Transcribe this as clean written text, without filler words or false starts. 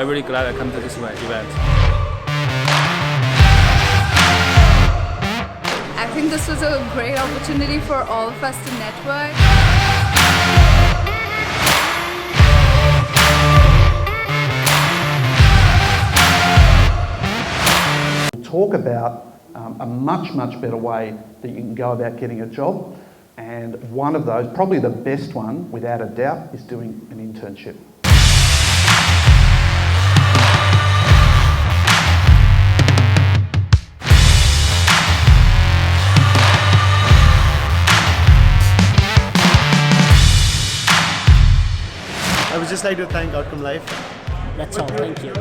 I'm really glad I come to this event. I think this was a great opportunity for all of us to network. Talk about a much better way that you can go about getting a job, and one of those, probably the best one without a doubt, is doing an internship. I would just like to thank Outcome.Life. That's all. Thank you.